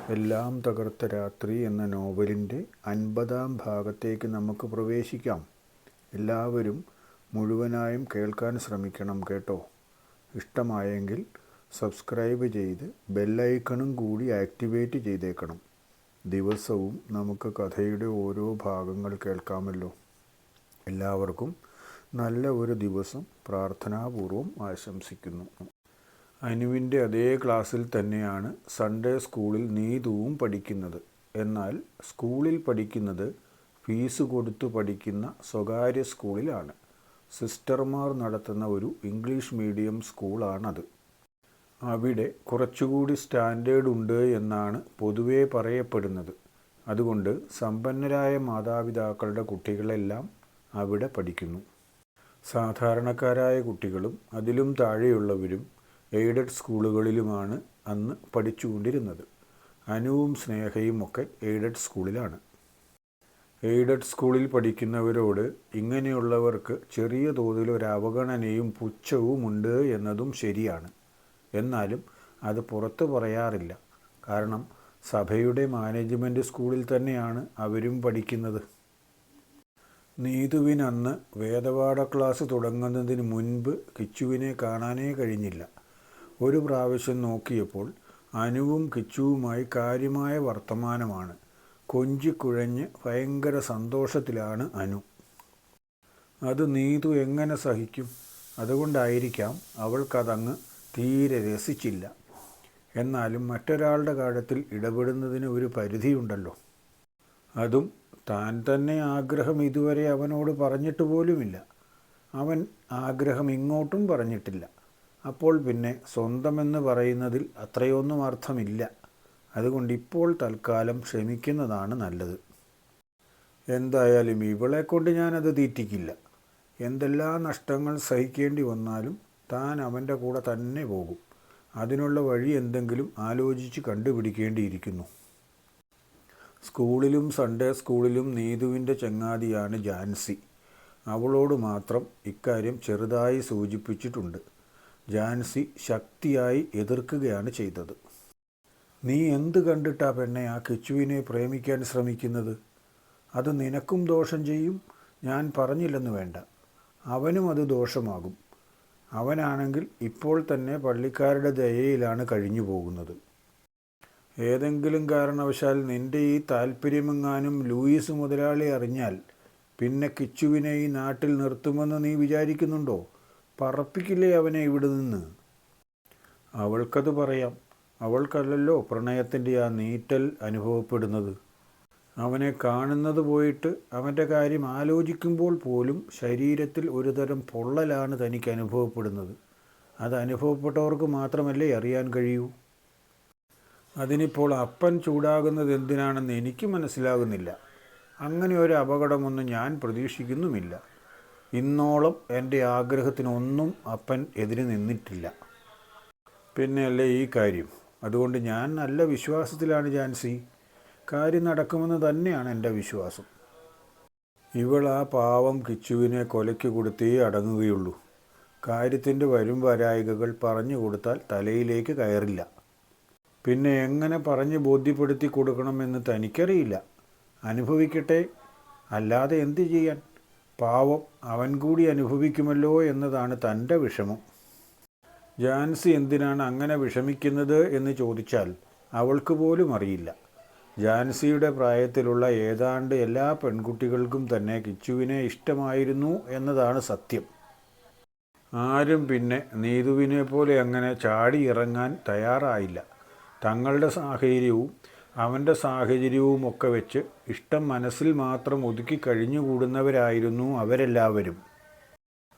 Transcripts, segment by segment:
എല്ലാം തകർത്ത രാത്രി എന്ന നോവലിൻ്റെ 50-ാം ഭാഗത്തേക്ക് നമുക്ക് പ്രവേശിക്കാം. എല്ലാവരും മുഴുവനായും കേൾക്കാൻ ശ്രമിക്കണം കേട്ടോ. ഇഷ്ടമായെങ്കിൽ സബ്സ്ക്രൈബ് ചെയ്ത് ബെല്ലൈക്കണും കൂടി ആക്ടിവേറ്റ് ചെയ്തേക്കണം. ദിവസവും നമുക്ക് കഥയുടെ ഓരോ ഭാഗങ്ങൾ കേൾക്കാമല്ലോ. എല്ലാവർക്കും നല്ല ഒരു ദിവസം പ്രാർത്ഥനാപൂർവം ആശംസിക്കുന്നു. അനുവിൻ്റെ അതേ ക്ലാസ്സിൽ തന്നെയാണ് സൺഡേ സ്കൂളിൽ നീതുവും പഠിക്കുന്നത്. എന്നാൽ സ്കൂളിൽ പഠിക്കുന്നത് ഫീസ് കൊടുത്തു പഠിക്കുന്ന സ്വകാര്യ സ്കൂളിലാണ്. സിസ്റ്റർമാർ നടത്തുന്ന ഒരു ഇംഗ്ലീഷ് മീഡിയം സ്കൂളാണത്. അവിടെ കുറച്ചുകൂടി സ്റ്റാൻഡേർഡ് ഉണ്ട് എന്നാണ് പൊതുവെ പറയപ്പെടുന്നത്. അതുകൊണ്ട് സമ്പന്നരായ മാതാപിതാക്കളുടെ കുട്ടികളെല്ലാം അവിടെ പഠിക്കുന്നു. സാധാരണക്കാരായ കുട്ടികളും അതിലും താഴെയുള്ളവരും എയ്ഡഡ് സ്കൂളുകളിലുമാണ് അന്ന് പഠിച്ചുകൊണ്ടിരുന്നത്. അനുവും സ്നേഹയും ഒക്കെ എയ്ഡഡ് സ്കൂളിലാണ്. എയ്ഡഡ് സ്കൂളിൽ പഠിക്കുന്നവരോട് ഇങ്ങനെയുള്ളവർക്ക് ചെറിയ തോതിൽ ഒരു അവഗണനയും പുച്ഛവും ഉണ്ട് എന്നതും ശരിയാണ്. എന്നാലും അത് പുറത്തു പറയാറില്ല. കാരണം സഭയുടെ മാനേജ്മെൻറ്റ് സ്കൂളിൽ തന്നെയാണ് അവരും പഠിക്കുന്നത്. നീതുവിനന്ന് വേദപാഠ ക്ലാസ് തുടങ്ങുന്നതിന് മുൻപ് കിച്ചുവിനെ കാണാനേ കഴിഞ്ഞില്ല. ഒരു പ്രാവശ്യം നോക്കിയപ്പോൾ അനുവും കിച്ചുവുമായി കാര്യമായ വർത്തമാനമാണ്. കൊഞ്ചിക്കുഴഞ്ഞ് ഭയങ്കര സന്തോഷത്തിലാണ് അനു. അത് നീതു എങ്ങനെ സഹിക്കും? അതുകൊണ്ടായിരിക്കാം അവൾക്കതങ്ങ് തീരെ രസിച്ചില്ല. എന്നാലും മറ്റൊരാളുടെ കാര്യത്തിൽ ഇടപെടുന്നതിന് ഒരു പരിധിയുണ്ടല്ലോ. അതും താൻ തന്നെ ആഗ്രഹം ഇതുവരെ അവനോട് പറഞ്ഞിട്ട് പോലുമില്ല. അവൻ ആഗ്രഹം ഇങ്ങോട്ടും പറഞ്ഞിട്ടില്ല. അപ്പോൾ പിന്നെ സ്വന്തമെന്ന് പറയുന്നതിൽ അത്രയൊന്നും അർത്ഥമില്ല. അതുകൊണ്ട് ഇപ്പോൾ തൽക്കാലം ക്ഷമിക്കുന്നതാണ് നല്ലത്. എന്തായാലും ഇവളെക്കൊണ്ട് ഞാനത് തീറ്റിക്കില്ല. എന്തെല്ലാം നഷ്ടങ്ങൾ സഹിക്കേണ്ടി വന്നാലും താൻ അവൻ്റെ കൂടെ തന്നെ പോകും. അതിനുള്ള വഴി എന്തെങ്കിലും ആലോചിച്ച് കണ്ടുപിടിക്കേണ്ടിയിരിക്കുന്നു. സ്കൂളിലും സൺഡേ സ്കൂളിലും നീതുവിൻ്റെ ചങ്ങാതിയാണ് ജാൻസി. അവളോട് മാത്രം ഇക്കാര്യം ചെറുതായി സൂചിപ്പിച്ചിട്ടുണ്ട്. ജാൻസി ശക്തിയായി എതിർക്കുകയാണ് ചെയ്തത്. നീ എന്ത് കണ്ടിട്ടാ പെണ്ണെ ആ കിച്ചുവിനെ പ്രേമിക്കാൻ ശ്രമിക്കുന്നത്? അത് നിനക്കും ദോഷം ചെയ്യും. ഞാൻ പറഞ്ഞില്ലെന്ന് വേണ്ട. അവനും അത് ദോഷമാകും. അവനാണെങ്കിൽ ഇപ്പോൾ തന്നെ പള്ളിക്കാരുടെ ദയയിലാണ് കഴിഞ്ഞു പോകുന്നത്. ഏതെങ്കിലും കാരണവശാൽ നിൻ്റെ ഈ താല്പര്യമെങ്ങാനും ലൂയിസ് മുതലാളി അറിഞ്ഞാൽ പിന്നെ കിച്ചുവിനെ ഈ നാട്ടിൽ നിർത്തുമെന്ന് നീ വിചാരിക്കുന്നുണ്ടോ? പറപ്പിക്കില്ലേ അവനെ ഇവിടെ നിന്ന്? അവൾക്കത് പറയാം. അവൾക്കല്ലല്ലോ പ്രണയത്തിൻ്റെ ആ നീറ്റൽ അനുഭവപ്പെടുന്നത്. അവനെ കാണുന്നത് പോയിട്ട് അവൻ്റെ കാര്യം ആലോചിക്കുമ്പോൾ പോലും ശരീരത്തിൽ ഒരുതരം പൊള്ളലാണ് തനിക്ക് അനുഭവപ്പെടുന്നത്. അത് അനുഭവപ്പെട്ടവർക്ക് മാത്രമല്ലേ അറിയാൻ കഴിയൂ. അതിനിപ്പോൾ അപ്പൻ ചൂടാകുന്നത് എന്തിനാണെന്ന് എനിക്ക് മനസ്സിലാകുന്നില്ല. അങ്ങനെ ഒരു അപകടമൊന്നും ഞാൻ പ്രതീക്ഷിക്കുന്നുമില്ല. ഇന്നോളം എൻ്റെ ആഗ്രഹത്തിനൊന്നും അപ്പൻ എതിര് നിന്നിട്ടില്ല. പിന്നെയല്ലേ ഈ കാര്യം. അതുകൊണ്ട് ഞാൻ നല്ല വിശ്വാസത്തിലാണ് ജാൻസി. കാര്യം നടക്കുമെന്ന് തന്നെയാണ് എൻ്റെ വിശ്വാസം. ഇവൾ ആ പാവം കിച്ചുവിനെ കൊലയ്ക്ക് കൊടുത്തേ അടങ്ങുകയുള്ളൂ. കാര്യത്തിൻ്റെ വരും വരായികകൾ പറഞ്ഞു കൊടുത്താൽ തലയിലേക്ക് കയറില്ല. പിന്നെ എങ്ങനെ പറഞ്ഞ് ബോധ്യപ്പെടുത്തി കൊടുക്കണമെന്ന് തനിക്കറിയില്ല. അനുഭവിക്കട്ടെ, അല്ലാതെ എന്തു ചെയ്യാൻ? പാവം അവൻ കൂടി അനുഭവിക്കുമല്ലോ എന്നതാണ് തൻ്റെ വിഷമം. ജാൻസി എന്തിനാണ് അങ്ങനെ വിഷമിക്കുന്നത് എന്ന് ചോദിച്ചാൽ അവൾക്ക് പോലും അറിയില്ല. ജാൻസിയുടെ പ്രായത്തിലുള്ള ഏതാണ്ട് എല്ലാ പെൺകുട്ടികൾക്കും തന്നെ കിച്ചുവിനെ ഇഷ്ടമായിരുന്നു എന്നതാണ് സത്യം. ആരും പിന്നെ നീതുവിനെ പോലെ അങ്ങനെ ചാടി ഇറങ്ങാൻ തയ്യാറായില്ല. തങ്ങളുടെ സാഹചര്യവും അവൻ്റെ സാഹചര്യവും ഒക്കെ വെച്ച് ഇഷ്ടം മനസ്സിൽ മാത്രം ഒതുക്കി കഴിഞ്ഞുകൂടുന്നവരായിരുന്നു അവരെല്ലാവരും.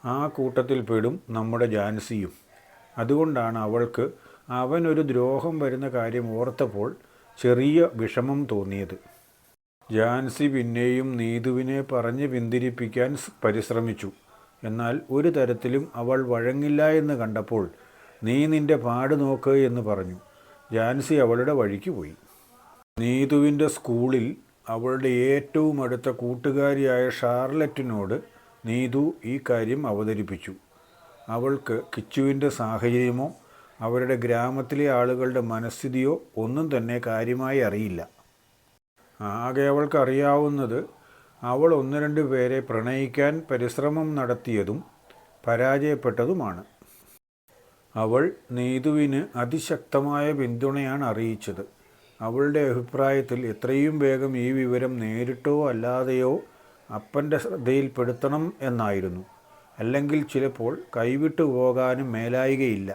ആ കൂട്ടത്തിൽ പെടും നമ്മുടെ ജാൻസിയും. അതുകൊണ്ടാണ് അവൾക്ക് അവനൊരു ദ്രോഹം വരുന്ന കാര്യം ഓർത്തപ്പോൾ ചെറിയ വിഷമം തോന്നിയത്. ജാൻസി പിന്നെയും നീതുവിനെ പറഞ്ഞ് പിന്തിരിപ്പിക്കാൻ പരിശ്രമിച്ചു. എന്നാൽ ഒരു തരത്തിലും അവൾ വഴങ്ങില്ല എന്ന് കണ്ടപ്പോൾ നീ നിൻ്റെ പാട് നോക്ക് എന്ന് പറഞ്ഞു. ജാൻസി അവളുടെ വഴിക്ക് പോയി. നീതുവിൻ്റെ സ്കൂളിൽ അവളുടെ ഏറ്റവും അടുത്ത കൂട്ടുകാരിയായ ഷാർലറ്റിനോട് നീതു ഈ കാര്യം അവതരിപ്പിച്ചു. അവൾക്ക് കിച്ചുവിൻ്റെ സാഹചര്യമോ അവരുടെ ഗ്രാമത്തിലെ ആളുകളുടെ മനസ്ഥിതിയോ ഒന്നും തന്നെ കാര്യമായി അറിയില്ല. ആകെ അവൾക്ക് അറിയാവുന്നത് അവൾ ഒന്ന് രണ്ട് പേരെ പ്രണയിക്കാൻ പരിശ്രമം നടത്തിയതും പരാജയപ്പെട്ടതുമാണ്. അവൾ നീതുവിന് അതിശക്തമായ പിന്തുണയാണ് അറിയിച്ചത്. അവളുടെ അഭിപ്രായത്തിൽ എത്രയും വേഗം ഈ വിവരം നേരിട്ടോ അല്ലാതെയോ അപ്പൻ്റെ ശ്രദ്ധയിൽപ്പെടുത്തണം എന്നായിരുന്നു. അല്ലെങ്കിൽ ചിലപ്പോൾ കൈവിട്ടു പോകാനും മേലായികയില്ല.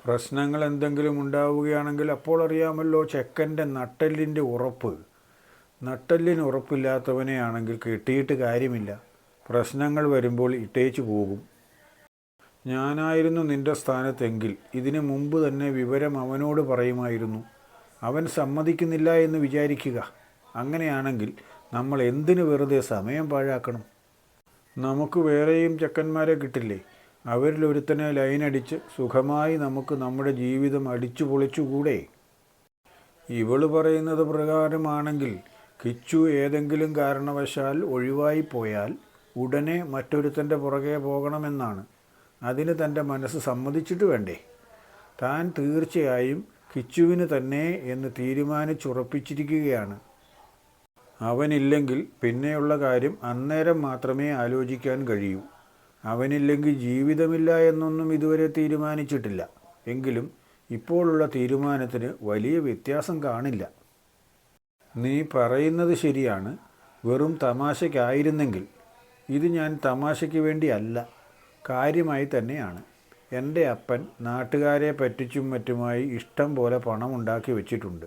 പ്രശ്നങ്ങൾ എന്തെങ്കിലും ഉണ്ടാവുകയാണെങ്കിൽ അപ്പോൾ അറിയാമല്ലോ ചെക്കൻ്റെ നട്ടെല്ലിൻ്റെ ഉറപ്പ്. നട്ടെല്ലിന് ഉറപ്പില്ലാത്തവനെ ആണെങ്കിൽ കെട്ടിയിട്ട് കാര്യമില്ല. പ്രശ്നങ്ങൾ വരുമ്പോൾ ഇട്ടേച്ചു പോകും. ഞാനായിരുന്നു നിൻ്റെ സ്ഥാനത്തെങ്കിൽ ഇതിനു മുമ്പ് തന്നെ വിവരം അവനോട് പറയുമായിരുന്നു. അവൻ സമ്മതിക്കുന്നില്ല എന്ന് വിചാരിക്കുക. അങ്ങനെയാണെങ്കിൽ നമ്മൾ എന്തിനു വെറുതെ സമയം പാഴാക്കണം? നമുക്ക് വേറെയും ചെക്കന്മാരെ കിട്ടില്ലേ? അവരിലൊരുത്തനെ ലൈനടിച്ച് സുഖമായി നമുക്ക് നമ്മുടെ ജീവിതം അടിച്ചു പൊളിച്ചുകൂടെ? ഇവള് പറയുന്നത് പ്രകാരമാണെങ്കിൽ കിച്ചു ഏതെങ്കിലും കാരണവശാൽ ഒഴിവായി പോയാൽ ഉടനെ മറ്റൊരുത്തൻ്റെ പുറകെ പോകണമെന്നാണ്. അതിന് തൻ്റെ മനസ്സ് സമ്മതിച്ചിട്ട് വേണ്ടേ? താൻ തീർച്ചയായും കിച്ചുവിന് തന്നെ എന്ന് തീരുമാനിച്ചുറപ്പിച്ചിരിക്കുകയാണ്. അവനില്ലെങ്കിൽ പിന്നെയുള്ള കാര്യം അന്നേരം മാത്രമേ ആലോചിക്കാൻ കഴിയൂ. അവനില്ലെങ്കിൽ ജീവിതമില്ല എന്നൊന്നും ഇതുവരെ തീരുമാനിച്ചിട്ടില്ല. എങ്കിലും ഇപ്പോഴുള്ള തീരുമാനത്തിന് വലിയ വ്യത്യാസം കാണില്ല. നീ പറയുന്നത് ശരിയാണ്. വെറും തമാശയ്ക്കായിരുന്നെങ്കിൽ. ഇത് ഞാൻ തമാശയ്ക്ക് വേണ്ടിയല്ല, കാര്യമായി തന്നെയാണ്. എൻ്റെ അപ്പൻ നാട്ടുകാരെ പറ്റിച്ചും മറ്റുമായി ഇഷ്ടം പോലെ പണം ഉണ്ടാക്കി വെച്ചിട്ടുണ്ട്.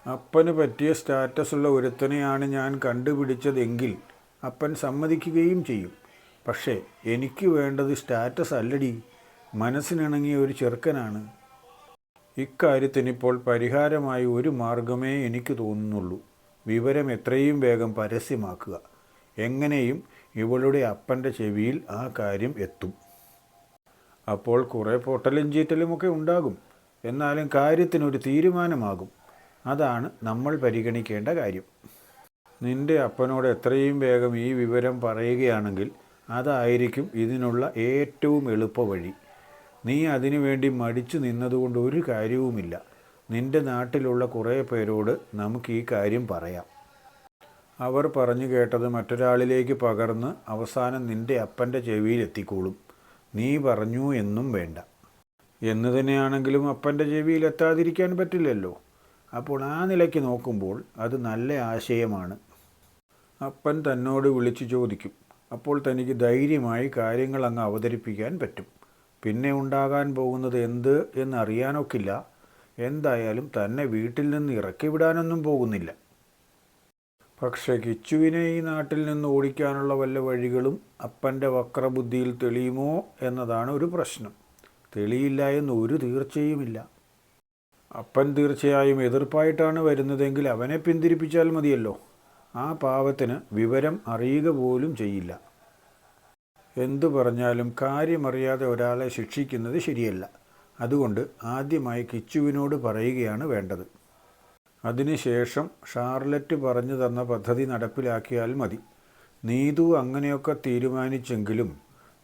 അപ്പന് പറ്റിയ സ്റ്റാറ്റസുള്ള ഒരുത്തനെയാണ് ഞാൻ കണ്ടുപിടിച്ചതെങ്കിൽ അപ്പൻ സമ്മതിക്കുകയും ചെയ്യും. പക്ഷേ എനിക്ക് വേണ്ടത് സ്റ്റാറ്റസ് അല്ലടി, മനസ്സിനിണങ്ങിയ ഒരു ചെറുക്കനാണ്. ഇക്കാര്യത്തിനിപ്പോൾ പരിഹാരമായി ഒരു മാർഗമേ എനിക്ക് തോന്നുന്നുള്ളൂ. വിവരം എത്രയും വേഗം പരസ്യമാക്കുക. എങ്ങനെയും ഇവളുടെ അപ്പൻ്റെ ചെവിയിൽ ആ കാര്യം എത്തും. അപ്പോൾ കുറേ പൊട്ടലും ചീറ്റലുമൊക്കെ ഉണ്ടാകും. എന്നാലും കാര്യത്തിനൊരു തീരുമാനമാകും. അതാണ് നമ്മൾ പരിഗണിക്കേണ്ട കാര്യം. നിൻ്റെ അപ്പനോട് എത്രയും വേഗം ഈ വിവരം പറയുകയാണെങ്കിൽ അതായിരിക്കും ഇതിനുള്ള ഏറ്റവും എളുപ്പവഴി. നീ അതിനുവേണ്ടി മടിച്ചു നിന്നതുകൊണ്ട് ഒരു കാര്യവുമില്ല. നിൻ്റെ നാട്ടിലുള്ള കുറേ പേരോട് നമുക്ക് ഈ കാര്യം പറയാം. അവർ പറഞ്ഞു കേട്ടത് മറ്റൊരാളിലേക്ക് പകർന്ന് അവസാനം നിൻ്റെ അപ്പൻ്റെ ചെവിയിൽ എത്തിക്കോളും. നീ പറഞ്ഞു എന്നും വേണ്ട. എന്ന് തന്നെയാണെങ്കിലും അപ്പൻ്റെ ചെവിയിൽ എത്താതിരിക്കാൻ പറ്റില്ലല്ലോ. അപ്പോൾ ആ നിലയ്ക്ക് നോക്കുമ്പോൾ അത് നല്ല ആശയമാണ്. അപ്പൻ തന്നോട് വിളിച്ചു ചോദിക്കും. അപ്പോൾ തനിക്ക് ധൈര്യമായി കാര്യങ്ങൾ അങ്ങ് അവതരിപ്പിക്കാൻ പറ്റും. പിന്നെ ഉണ്ടാകാൻ പോകുന്നത് എന്ത് എന്നറിയാനൊക്കില്ല. എന്തായാലും തന്നെ വീട്ടിൽ നിന്ന് ഇറക്കി വിടാനൊന്നും പോകുന്നില്ല. പക്ഷേ കിച്ചുവിനെ ഈ നാട്ടിൽ നിന്ന് ഓടിക്കാനുള്ള വല്ല വഴികളും അപ്പൻ്റെ വക്രബുദ്ധിയിൽ തെളിയുമോ എന്നതാണ് ഒരു പ്രശ്നം. തെളിയില്ല എന്ന് ഒരു തീർച്ചയുമില്ല. അപ്പൻ തീർച്ചയായും എതിർപ്പായിട്ടാണ് വരുന്നതെങ്കിൽ അവനെ പിന്തിരിപ്പിച്ചാൽ മതിയല്ലോ. ആ പാവത്തിന് വിവരം അറിയുക പോലും ചെയ്യില്ല. എന്തു പറഞ്ഞാലും കാര്യമറിയാതെ ഒരാളെ ശിക്ഷിക്കുന്നത് ശരിയല്ല. അതുകൊണ്ട് ആദ്യമായി കിച്ചുവിനോട് പറയുകയാണ് വേണ്ടത്. അതിനുശേഷം ഷാർലറ്റ് പറഞ്ഞു തന്ന പദ്ധതി നടപ്പിലാക്കിയാൽ മതി. നീതു അങ്ങനെയൊക്കെ തീരുമാനിച്ചെങ്കിലും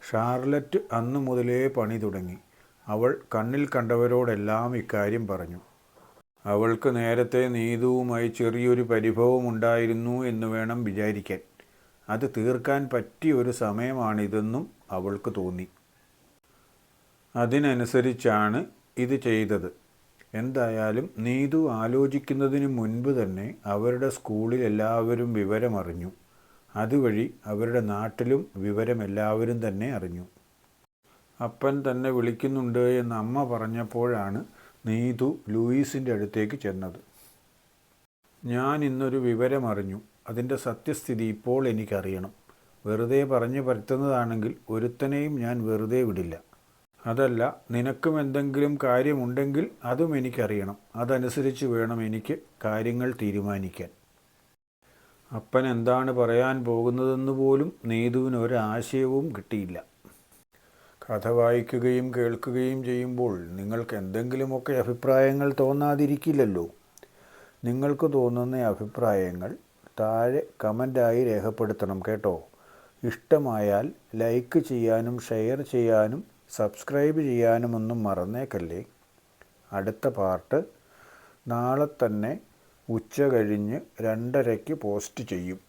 ഷാർലറ്റ് അന്നു മുതലേ പണി തുടങ്ങി. അവൾ കണ്ണിൽ കണ്ടവരോടെല്ലാം ഇക്കാര്യം പറഞ്ഞു. അവൾക്ക് നേരത്തെ നീതുവുമായി ചെറിയൊരു പരിഭവമുണ്ടായിരുന്നു എന്ന് വേണം വിചാരിക്കാൻ. അത് തീർക്കാൻ പറ്റിയ ഒരു സമയമാണിതെന്നും അവൾക്ക് തോന്നി. അതിനനുസരിച്ചാണ് ഇത് ചെയ്തത്. എന്തായാലും നീതു ആലോചിക്കുന്നതിന് മുൻപ് തന്നെ അവരുടെ സ്കൂളിൽ എല്ലാവരും വിവരമറിഞ്ഞു. അതുവഴി അവരുടെ നാട്ടിലും വിവരം എല്ലാവരും തന്നെ അറിഞ്ഞു. അപ്പൻ തന്നെ വിളിക്കുന്നുണ്ട് എന്ന് അമ്മ പറഞ്ഞപ്പോഴാണ് നീതു ലൂയിസിൻ്റെ അടുത്തേക്ക് ചെന്നത്. ഞാൻ ഇന്നൊരു വിവരമറിഞ്ഞു. അതിൻ്റെ സത്യസ്ഥിതി ഇപ്പോൾ എനിക്കറിയണം. വെറുതെ പറഞ്ഞു പരത്തുന്നതാണെങ്കിൽ ഒരുത്തനെയും ഞാൻ വെറുതെ വിടില്ല. അതല്ല, നിനക്കും എന്തെങ്കിലും കാര്യമുണ്ടെങ്കിൽ അതും എനിക്കറിയണം. അതനുസരിച്ച് വേണം എനിക്ക് കാര്യങ്ങൾ തീരുമാനിക്കാൻ. അപ്പൻ എന്താണ് പറയാൻ പോകുന്നതെന്ന് പോലും നീതുവിന് ഒരാശയവും കിട്ടിയില്ല. കഥ വായിക്കുകയും കേൾക്കുകയും ചെയ്യുമ്പോൾ നിങ്ങൾക്ക് എന്തെങ്കിലുമൊക്കെ അഭിപ്രായങ്ങൾ തോന്നാതിരിക്കില്ലല്ലോ. നിങ്ങൾക്ക് തോന്നുന്ന അഭിപ്രായങ്ങൾ താഴെ കമൻ്റായി രേഖപ്പെടുത്തണം കേട്ടോ. ഇഷ്ടമായാൽ ലൈക്ക് ചെയ്യാനും ഷെയർ ചെയ്യാനും സബ്സ്ക്രൈബ് ചെയ്യാനുമൊന്നും മറന്നേക്കല്ലേ. അടുത്ത പാർട്ട് നാളെ തന്നെ ഉച്ച കഴിഞ്ഞ് 2:30 പോസ്റ്റ് ചെയ്യും.